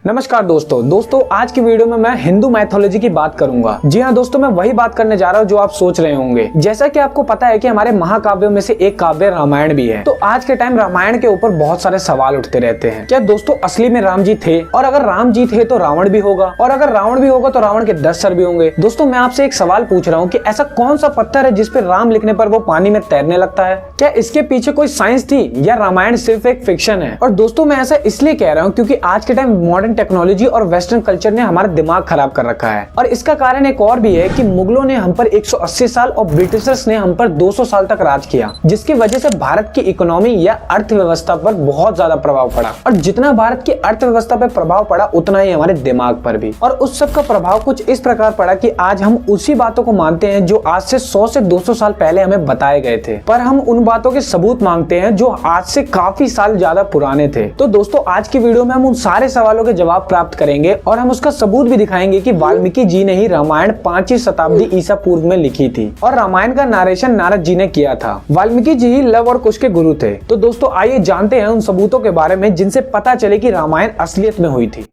नमस्कार दोस्तों आज की वीडियो में मैं हिंदू मैथोलॉजी की बात करूंगा। जी हाँ दोस्तों, मैं वही बात करने जा रहा हूँ जो आप सोच रहे होंगे। जैसा कि आपको पता है कि हमारे महाकाव्यों में से एक काव्य रामायण भी है, तो आज के टाइम रामायण के ऊपर बहुत सारे सवाल उठते रहते हैं। क्या दोस्तों असली में राम जी थे? और अगर राम जी थे तो रावण भी होगा, और अगर रावण भी होगा तो रावण के 10 सर भी होंगे। दोस्तों मैं आपसे एक सवाल पूछ रहा हूँ कि ऐसा कौन सा पत्थर है जिसपे राम लिखने पर वो पानी में तैरने लगता है? क्या इसके पीछे कोई साइंस थी या रामायण सिर्फ एक फिक्शन है? और दोस्तों मैं ऐसा इसलिए कह रहा हूँ क्योंकि आज के टाइम मॉडर्न टेक्नोलॉजी और वेस्टर्न कल्चर ने हमारा दिमाग खराब कर रखा है। और इसका कारण एक और भी है कि मुगलों ने हम पर 180 साल और ब्रिटिशर्स ने हम पर 200 साल तक राज किया, जिसकी वजह से भारत की इकोनॉमी या अर्थव्यवस्था पर बहुत ज्यादा प्रभाव पड़ा। और जितना भारत की अर्थव्यवस्था पर प्रभाव पड़ा उतना ही हमारे दिमाग पर भी। और उस सब का प्रभाव कुछ इस प्रकार पड़ा कि आज हम उसी बातों को मानते हैं जो आज से 100 से 200 साल पहले हमें बताए गए थे, पर हम उन बातों के सबूत मांगते हैं जो आज से काफी साल ज्यादा पुराने थे। तो दोस्तों आज की वीडियो में हम उन सारे सवालों के जवाब प्राप्त करेंगे और हम उसका सबूत भी दिखाएंगे कि वाल्मीकि जी ने ही रामायण 5वीं शताब्दी ईसा पूर्व में लिखी थी और रामायण का नारेशन नारद जी ने किया था। वाल्मीकि जी ही लव और कुश के गुरु थे। तो दोस्तों आइए जानते हैं उन सबूतों के बारे में जिनसे पता चले कि रामायण असलियत में हुई थी।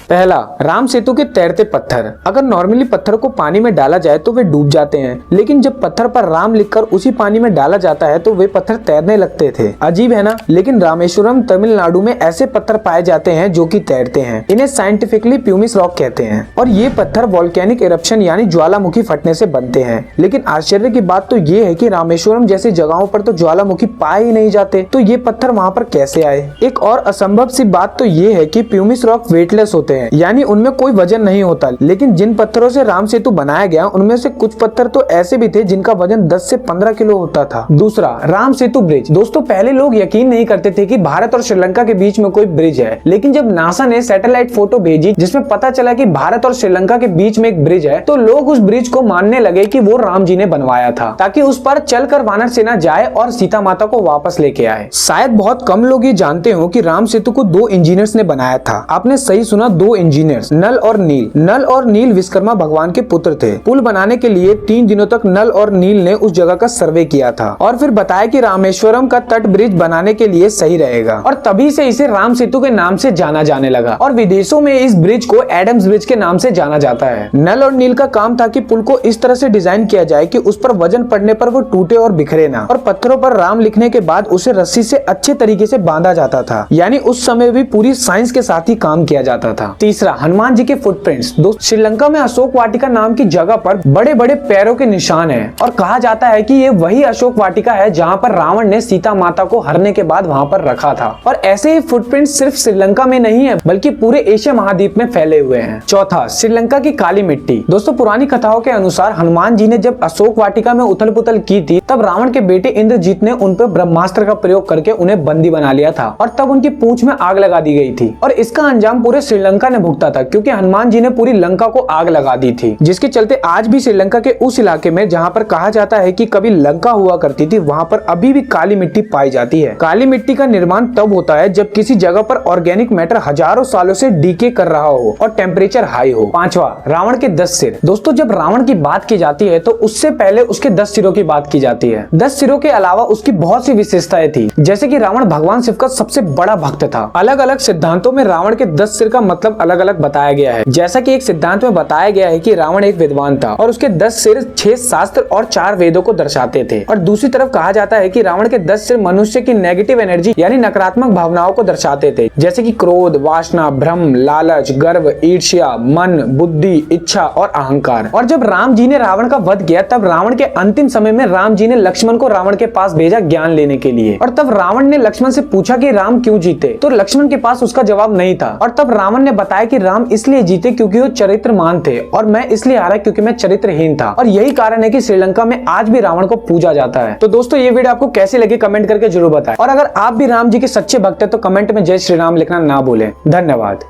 पहला, राम सेतु के तैरते पत्थर। अगर नॉर्मली पत्थर को पानी में डाला जाए तो वे डूब जाते हैं, लेकिन जब पत्थर पर राम लिखकर उसी पानी में डाला जाता है तो वे पत्थर तैरने लगते थे। अजीब है ना? लेकिन रामेश्वरम तमिलनाडु में ऐसे पत्थर पाए जाते हैं जो कि तैरते हैं। इन्हें साइंटिफिकली प्यूमिस रॉक कहते हैं और ये पत्थर वोल्केनिक इरप्शन यानी ज्वालामुखी फटने से बनते हैं। लेकिन आश्चर्य की बात तो ये है कि रामेश्वरम जैसी जगहों पर तो ज्वालामुखी पाए ही नहीं जाते, तो ये पत्थर वहाँ पर कैसे आए? एक और असंभव सी बात तो ये है कि प्यूमिस रॉक वेटलेस होते हैं, यानी उनमें कोई वजन नहीं होता। लेकिन जिन पत्थरों से राम सेतु बनाया गया उनमें से कुछ पत्थर तो ऐसे भी थे जिनका वजन 10 से 15 किलो होता था। दूसरा, राम सेतु ब्रिज। दोस्तों पहले लोग यकीन नहीं करते थे कि भारत और श्रीलंका के बीच में कोई ब्रिज है, लेकिन जब नासा ने सैटेलाइट फोटो भेजी जिसमें पता चला कि भारत और श्रीलंका के बीच में एक ब्रिज है, तो लोग उस ब्रिज को मानने लगे कि वो राम जी ने बनवाया था ताकि उस पर चलकर वानर सेना जाए और सीता माता को वापस लेके आए। शायद बहुत कम लोग ये जानते हो कि राम सेतु को 2 इंजीनियर्स ने बनाया था। आपने सही सुना, 2 इंजीनियर्स, नल और नील। नल और नील विश्वकर्मा भगवान के पुत्र थे। पुल बनाने के लिए 3 दिनों तक नल और नील ने उस जगह का सर्वे किया था और फिर बताया कि रामेश्वरम का तट ब्रिज बनाने के लिए सही रहेगा, और तभी से इसे राम सेतु के नाम से जाना जाने लगा। और विदेशों में इस ब्रिज को एडम्स ब्रिज के नाम से जाना जाता है। नल और नील का काम था कि पुल को इस तरह से डिजाइन किया जाए कि उस पर वजन पड़ने पर वो टूटे और बिखरे ना, और पत्थरों पर राम लिखने के बाद उसे रस्सी से अच्छे तरीके से बांधा जाता था, यानी उस समय भी पूरी साइंस के साथ ही काम किया जाता था। तीसरा, हनुमान जी के फुटप्रिंट्स। दोस्त श्रीलंका में अशोक वाटिका नाम की जगह पर बड़े बड़े पैरों के निशान हैं और कहा जाता है कि ये वही अशोक वाटिका है जहां पर रावण ने सीता माता को हरने के बाद वहां पर रखा था। और ऐसे ही फुटप्रिंट्स सिर्फ श्रीलंका में नहीं है बल्कि पूरे एशिया महाद्वीप में फैले हुए हैं। चौथा, श्रीलंका की काली मिट्टी। दोस्तों पुरानी कथाओं के अनुसार हनुमान जी ने जब अशोक वाटिका में उथल पुथल की थी तब रावण के बेटे इंद्रजीत ने उन पर ब्रह्मास्त्र का प्रयोग करके उन्हें बंदी बना लिया था और तब उनकी पूंछ में आग लगा दी गई थी। और इसका अंजाम पूरे श्रीलंका ने भुगता था क्योंकि हनुमान जी ने पूरी लंका को आग लगा दी थी, जिसके चलते आज भी श्रीलंका के उस इलाके में जहां पर कहा जाता है कि कभी लंका हुआ करती थी, वहां पर अभी भी काली मिट्टी पाई जाती है। काली मिट्टी का निर्माण तब होता है जब किसी जगह पर ऑर्गेनिक मैटर हजारों सालों से डीके कर रहा हो और टेम्परेचर हाई हो। पांचवा, रावण के 10 सिर। दोस्तों जब रावण की बात की जाती है तो उससे पहले उसके 10 सिरों की बात की जाती है। 10 सिरों के अलावा उसकी बहुत सी विशेषताएं थी, जैसे कि रावण भगवान शिव का सबसे बड़ा भक्त था। अलग अलग सिद्धांतों में रावण के 10 सिर का मतलब अलग अलग बताया गया है। जैसा कि एक सिद्धांत में बताया गया है कि रावण एक विद्वान था और उसके 10 सिर 6 शास्त्र और 4 वेदों को दर्शाते थे। और दूसरी तरफ कहा जाता है कि रावण के 10 सिर मनुष्य की नेगेटिव एनर्जी यानी नकारात्मक भावनाओं को दर्शाते थे, जैसे कि क्रोध, वासना, भ्रम, लालच, गर्व, ईर्ष्या, मन, बुद्धि, इच्छा और अहंकार। और जब राम जी ने रावण का वध किया तब रावण के अंतिम समय में राम जी ने लक्ष्मण को रावण के पास भेजा ज्ञान लेने के लिए। और तब रावण ने लक्ष्मण से पूछा कि राम क्यों जीते, तो लक्ष्मण के पास उसका जवाब नहीं था। और तब रावण ने बताया कि राम इसलिए जीते क्योंकि वो चरित्रमान थे और मैं इसलिए हारा क्योंकि मैं चरित्रहीन था। और यही कारण है कि श्रीलंका में आज भी रावण को पूजा जाता है। तो दोस्तों ये वीडियो आपको कैसी लगी कमेंट करके जरूर बताएं, और अगर आप भी राम जी के सच्चे भक्त हैं तो कमेंट में जय श्री राम लिखना ना भूलें। धन्यवाद।